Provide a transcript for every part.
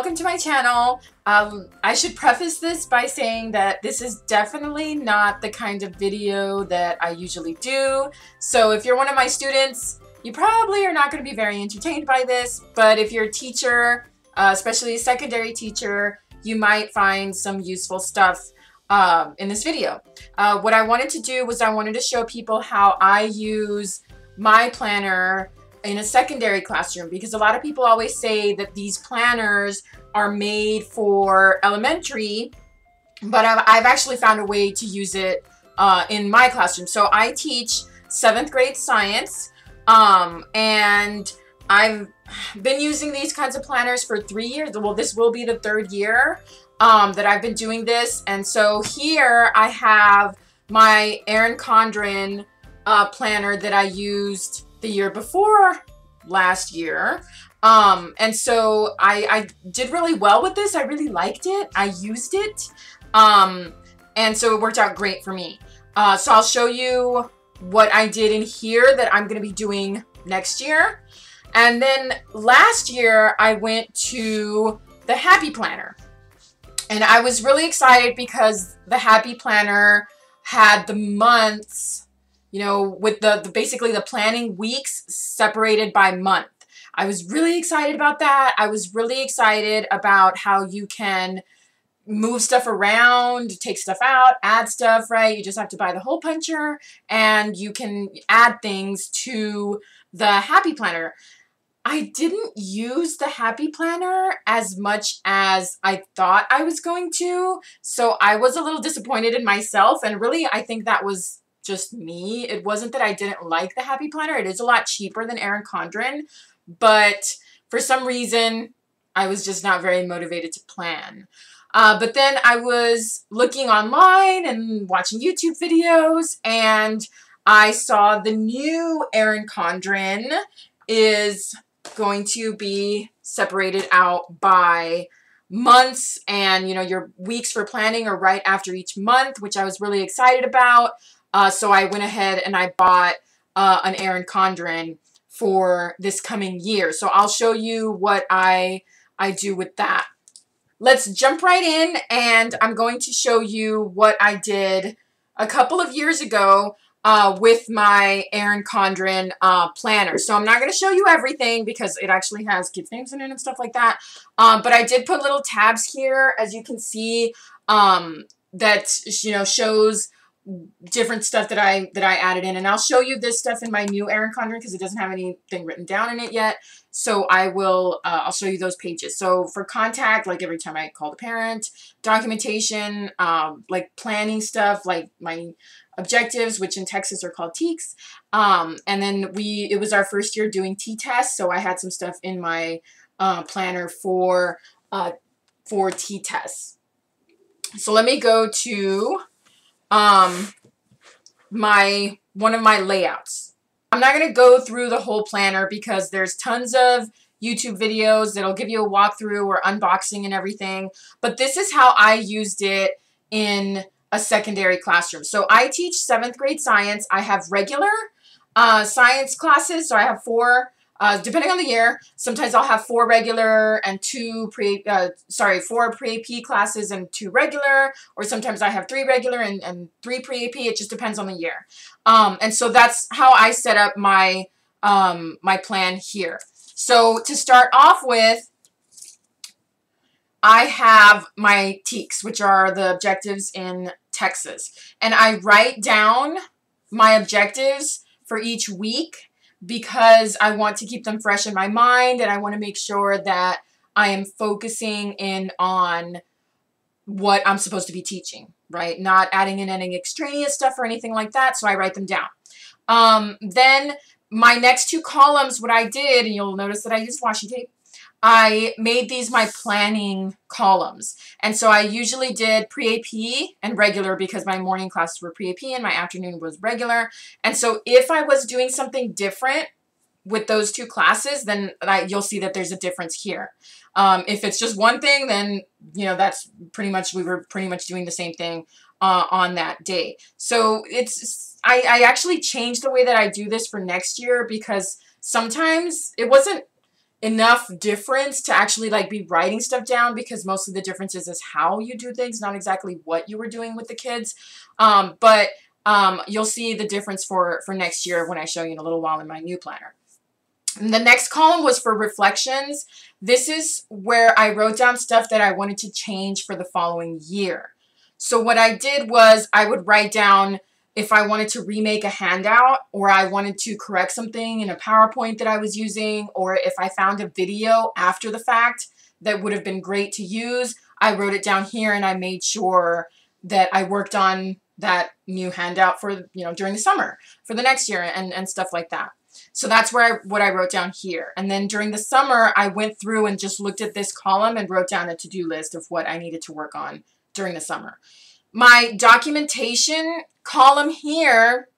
welcome to my channel. I should preface this by saying that this is definitely not the kind of video that I usually do. So if you're one of my students, you probably are not going to be very entertained by this. But if you're a teacher, especially a secondary teacher, you might find some useful stuff in this video. What I wanted to do was I wanted to show people how I use my planner in a secondary classroom, because a lot of people always say that these planners are made for elementary, but I've actually found a way to use it in my classroom. So I teach 7th grade science, and I've been using these kinds of planners for 3 years. Well, this will be the 3rd year that I've been doing this. And so here I have my Erin Condren planner that I used the year before last year. And so I did really well with this. I really liked it. I used it. And so it worked out great for me. So I'll show you what I did in here that I'm going to be doing next year. And then last year I went to the Happy Planner. And I was really excited because the Happy Planner had the months, you know, with basically the planning weeks separated by month. I was really excited about that. I was really excited about how you can move stuff around, take stuff out, add stuff, right? You just have to buy the hole puncher and you can add things to the Happy Planner. I didn't use the Happy Planner as much as I thought I was going to, so I was a little disappointed in myself, and really I think that was just me. It wasn't that I didn't like the Happy Planner. It is a lot cheaper than Erin Condren, but for some reason I was just not very motivated to plan. But then I was looking online and watching YouTube videos, and I saw the new Erin Condren is going to be separated out by months, and you know, your weeks for planning are right after each month, which I was really excited about. So I went ahead and I bought an Erin Condren for this coming year. So I'll show you what I do with that. Let's jump right in, and I'm going to show you what I did a couple of years ago with my Erin Condren planner. So I'm not going to show you everything because it actually has kids' names in it and stuff like that. But I did put little tabs here, as you can see, that, you know, shows different stuff that I added in. And I'll show you this stuff in my new Erin Condren because it doesn't have anything written down in it yet. So I will, I'll show you those pages. So for contact, like every time I call the parent, documentation, like planning stuff, like my objectives, which in Texas are called TEEKs. And then it was our first year doing T-tests. So I had some stuff in my planner for T-tests. So let me go to one of my layouts. I'm not going to go through the whole planner because there's tons of YouTube videos that'll give you a walkthrough or unboxing and everything. But this is how I used it in a secondary classroom. So I teach 7th grade science. I have regular science classes. So I have 4, depending on the year. Sometimes I'll have 4 regular and 4 pre-AP classes and 2 regular, or sometimes I have 3 regular and 3 pre-AP. It just depends on the year. And so that's how I set up my my plan here. So to start off with, I have my TEEKs, which are the objectives in Texas. And I write down my objectives for each week because I want to keep them fresh in my mind, and I want to make sure that I am focusing in on what I'm supposed to be teaching, right? Not adding in any extraneous stuff or anything like that, so I write them down. Then my next 2 columns, what I did, and you'll notice that I used washi tape, I made these my planning columns. And so I usually did pre-AP and regular because my morning classes were pre-AP and my afternoon was regular. And so if I was doing something different with those 2 classes, then you'll see that there's a difference here. If it's just one thing, then, you know, that's pretty much, we were pretty much doing the same thing on that day. So I actually changed the way that I do this for next year because sometimes it wasn't enough difference to actually like be writing stuff down, because most of the differences is how you do things, not exactly what you were doing with the kids. But you'll see the difference for next year when I show you in a little while in my new planner. And the next column was for reflections. This is where I wrote down stuff that I wanted to change for the following year. So what I did was I would write down if I wanted to remake a handout, or I wanted to correct something in a PowerPoint that I was using, or if I found a video after the fact that would have been great to use, I wrote it down here and I made sure that I worked on that new handout for, you know, during the summer for the next year and stuff like that. So that's where what I wrote down here. And then during the summer, I went through and just looked at this column and wrote down a to-do list of what I needed to work on during the summer. My documentation column here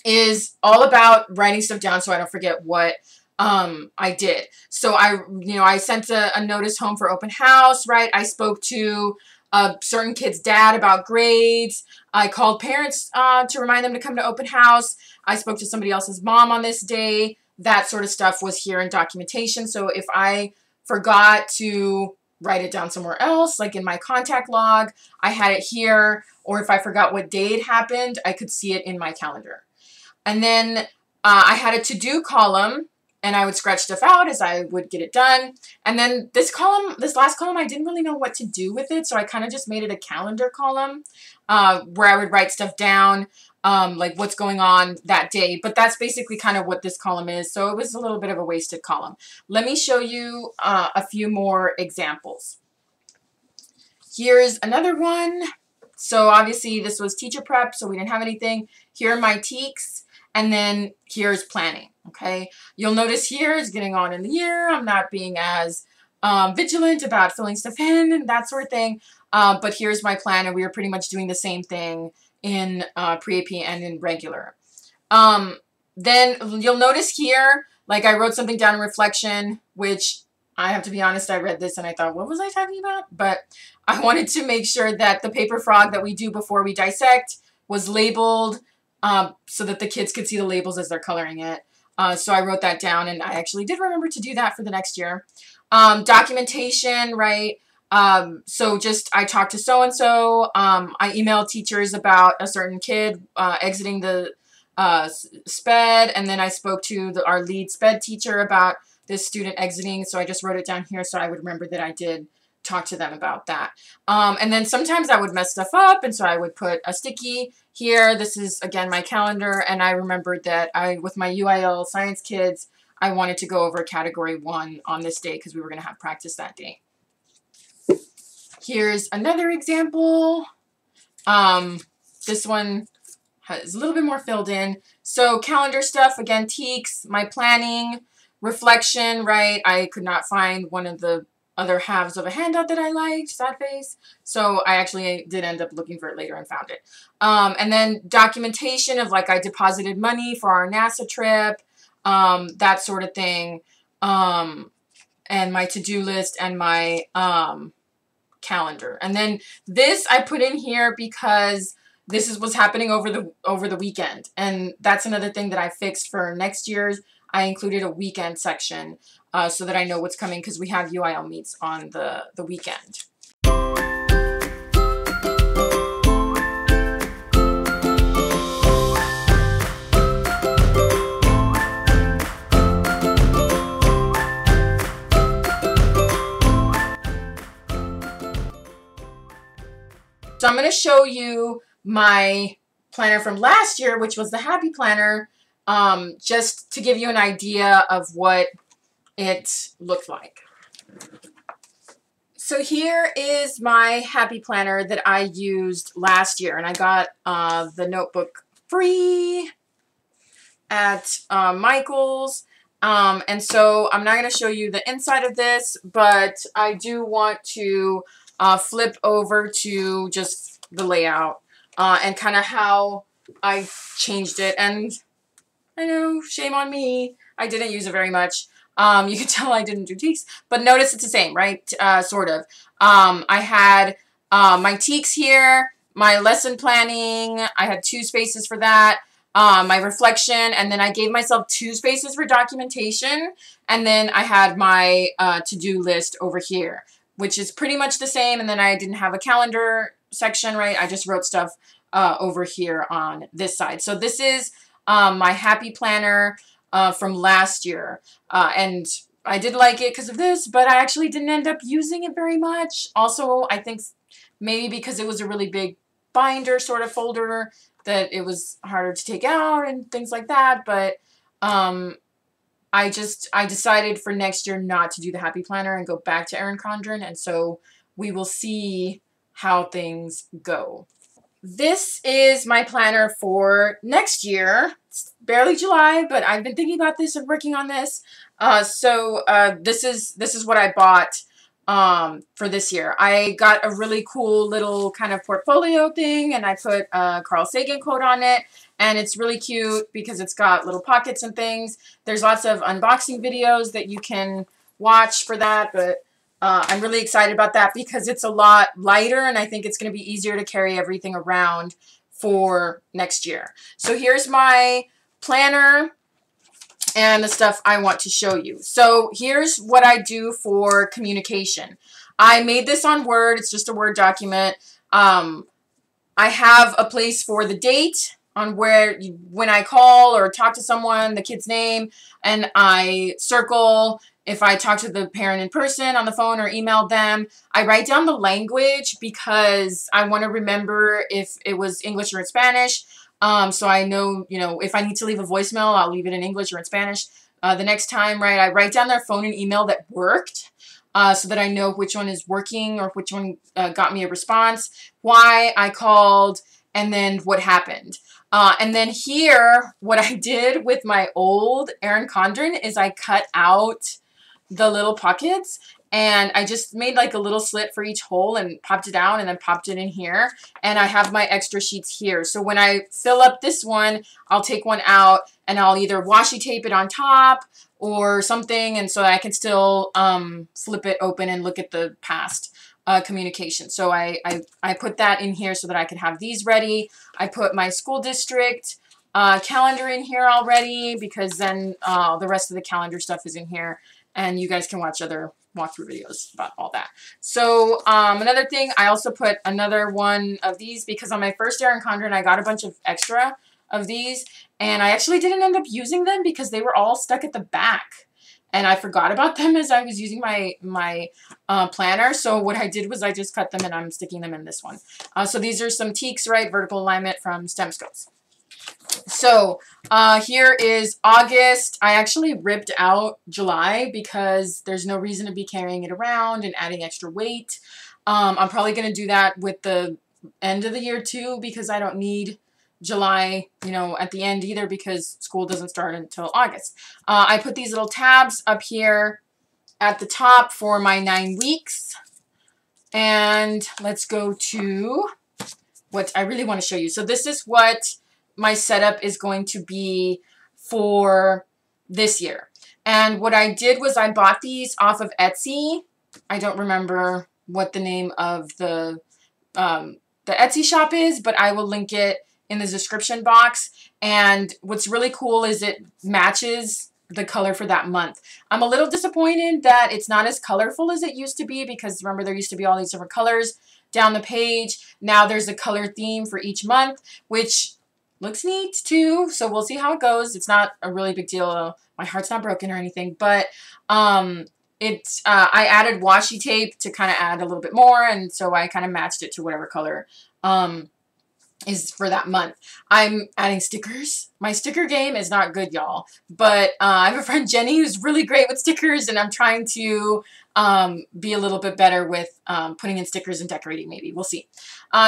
is all about writing stuff down so I don't forget what I did. So I sent a notice home for open house, right? I spoke to a certain kid's dad about grades. I called parents to remind them to come to open house. I spoke to somebody else's mom on this day. That sort of stuff was here in documentation. So if I forgot to write it down somewhere else, like in my contact log, I had it here. Or if I forgot what day it happened, I could see it in my calendar. And then I had a to-do column, and I would scratch stuff out as I would get it done. And then this last column, I didn't really know what to do with it, so I kind of just made it a calendar column where I would write stuff down, like what's going on that day. But that's basically kind of what this column is, so it was a little bit of a wasted column. Let me show you a few more examples. Here's another one. So obviously this was teacher prep, so we didn't have anything. Here are my teaks, and then here's planning. Okay, you'll notice here is getting on in the year. I'm not being as vigilant about filling stuff in and that sort of thing. But here's my plan, and we were pretty much doing the same thing in pre-AP and in regular. Then you'll notice here, like I wrote something down in reflection, which I have to be honest, I read this and I thought, what was I talking about? But I wanted to make sure that the paper frog that we do before we dissect was labeled so that the kids could see the labels as they're coloring it. So I wrote that down, and I actually did remember to do that for the next year. Documentation, right? So just I talked to so-and-so. I emailed teachers about a certain kid exiting the SPED, and then I spoke to our lead SPED teacher about this student exiting. So I just wrote it down here so I would remember that I did talk to them about that. And then sometimes I would mess stuff up, and so I would put a sticky here. This is, again, my calendar, and I remembered that with my UIL science kids, I wanted to go over category 1 on this day because we were going to have practice that day. Here's another example. This one is a little bit more filled in. So calendar stuff, again, teaks, my planning, reflection, right? I could not find one of the other halves of a handout that I liked, sad face. So I actually did end up looking for it later and found it. And then documentation of like I deposited money for our NASA trip, that sort of thing. And my to-do list and my calendar. And then this I put in here because this is what's happening over the weekend. And that's another thing that I fixed for next year's. I included a weekend section so that I know what's coming because we have UIL meets on the weekend. So I'm going to show you my planner from last year, which was the Happy Planner, just to give you an idea of what it looked like. So here is my Happy Planner that I used last year, and I got the notebook free at Michael's. And so I'm not going to show you the inside of this, but I do want to flip over to just the layout and kind of how I changed it. And I know, shame on me, I didn't use it very much. You can tell I didn't do teaks, but notice it's the same, right? Sort of. I had my teaks here, my lesson planning. I had 2 spaces for that. my reflection, and then I gave myself 2 spaces for documentation, and then I had my to-do list over here, which is pretty much the same, and then I didn't have a calendar section, right? I just wrote stuff over here on this side. So this is my happy planner from last year, and I did like it because of this, but I actually didn't end up using it very much. Also, I think maybe because it was a really big binder sort of folder that it was harder to take out and things like that. But I decided for next year not to do the happy planner and go back to Erin Condren, and so we will see how things go. This is my planner for next year. It's barely July, but I've been thinking about this and working on this. This is what I bought for this year. I got a really cool little kind of portfolio thing, and I put a Carl Sagan quote on it, and it's really cute because it's got little pockets and things. There's lots of unboxing videos that you can watch for that, but I'm really excited about that because it's a lot lighter, and I think it's going to be easier to carry everything around for next year. So here's my planner and the stuff I want to show you. So here's what I do for communication. I made this on Word. It's just a Word document. I have a place for the date on when I call or talk to someone, the kid's name, and I circle if I talk to the parent in person on the phone or email them. I write down the language because I want to remember if it was English or in Spanish. So I know, if I need to leave a voicemail, I'll leave it in English or in Spanish. The next time, right, I write down their phone and email that worked, so that I know which one is working or which one got me a response, why I called, and then what happened. And then here, what I did with my old Erin Condren is I cut out the little pockets, and I just made like a little slit for each hole and popped it out and then popped it in here. And I have my extra sheets here. So when I fill up this one, I'll take one out and I'll either washi tape it on top or something, and so I can still flip it open and look at the past communication. So I put that in here so that I can have these ready. I put my school district calendar in here already because then the rest of the calendar stuff is in here, and you guys can watch other walkthrough videos about all that. So another thing, I also put another one of these because on my first Erin Condren, I got a bunch of extra of these, and I actually didn't end up using them because they were all stuck at the back. And I forgot about them as I was using my planner. So what I did was I just cut them and I'm sticking them in this one. So these are some teaks, right? Vertical alignment from STEM Skills. So here is August. I actually ripped out July because there's no reason to be carrying it around and adding extra weight. I'm probably going to do that with the end of the year too because I don't need July, at the end either because school doesn't start until August. I put these little tabs up here at the top for my 9 weeks. And let's go to what I really want to show you. So this is what my setup is going to be for this year. And what I did was I bought these off of Etsy. I don't remember what the name of the Etsy shop is, but I will link it in the description box. And what's really cool is it matches the color for that month. I'm a little disappointed that it's not as colorful as it used to be because remember there used to be all these different colors down the page. Now there's a color theme for each month, which looks neat too. So we'll see how it goes. It's not a really big deal. My heart's not broken or anything, but I added washi tape to kind of add a little bit more, and so I kind of matched it to whatever color is for that month. I'm adding stickers. My sticker game is not good, y'all, but I have a friend, Jenny, who's really great with stickers, and I'm trying to be a little bit better with putting in stickers and decorating maybe. We'll see.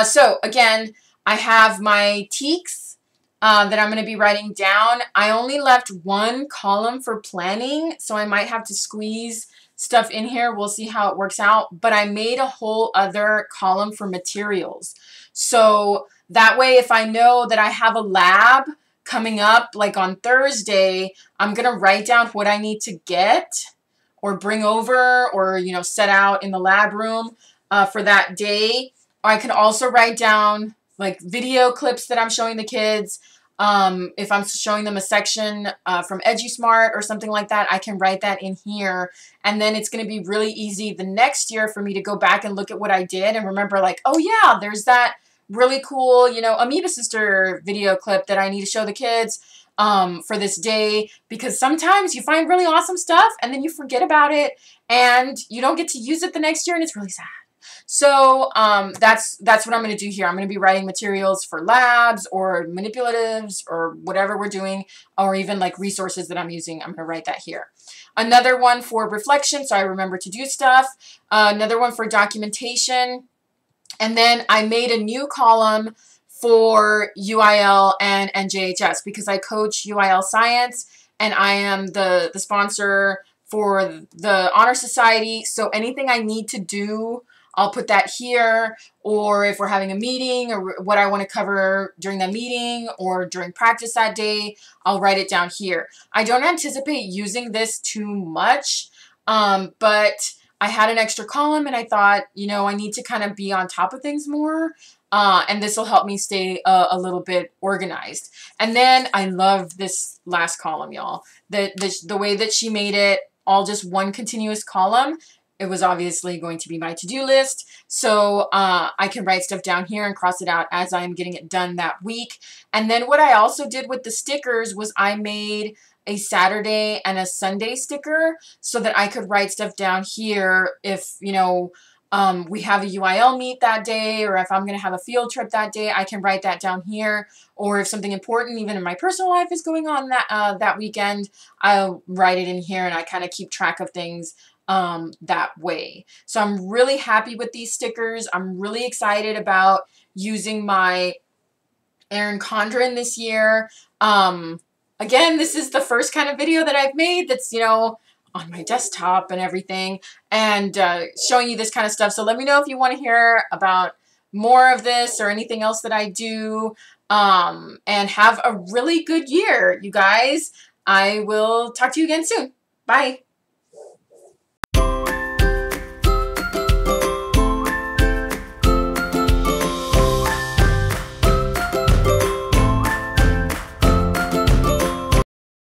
So again, I have my teaks that I'm going to be writing down. I only left one column for planning, so I might have to squeeze stuff in here. We'll see how it works out, but I made a whole other column for materials. So that way, if I know that I have a lab coming up, like on Thursday, I'm going to write down what I need to get or bring over or, set out in the lab room for that day. Or I can also write down like video clips that I'm showing the kids. If I'm showing them a section from EduSmart or something like that, I can write that in here. And then it's going to be really easy the next year for me to go back and look at what I did and remember like, oh yeah, there's that really cool, you know, Amoeba Sister video clip that I need to show the kids for this day, because sometimes you find really awesome stuff and then you forget about it and you don't get to use it the next year and it's really sad. So that's what I'm going to do here. I'm going to be writing materials for labs or manipulatives or whatever we're doing, or even like resources that I'm using. I'm going to write that here. Another one for reflection, so I remember to do stuff. Another one for documentation. And then I made a new column for UIL and NJHS because I coach UIL Science and I am the sponsor for the Honor Society. So anything I need to do, I'll put that here, or if we're having a meeting or what I want to cover during that meeting or during practice that day, I'll write it down here. I don't anticipate using this too much, but I had an extra column and I thought, you know, I need to kind of be on top of things more. And this will help me stay a little bit organized. And then I love this last column, y'all. The way that she made it all just one continuous column. It was obviously going to be my to-do list. So I can write stuff down here and cross it out as I'm getting it done that week. And then what I also did with the stickers was I made a Saturday and a Sunday sticker so that I could write stuff down here if, you know, we have a UIL meet that day, or if I'm going to have a field trip that day, I can write that down here. Or if something important, even in my personal life, is going on that weekend, I'll write it in here and I kind of keep track of things that way. So I'm really happy with these stickers. I'm really excited about using my Erin Condren this year. Again, this is the first kind of video that I've made that's, you know, on my desktop and everything, and showing you this kind of stuff. So let me know if you want to hear about more of this or anything else that I do. And have a really good year, you guys. I will talk to you again soon. Bye.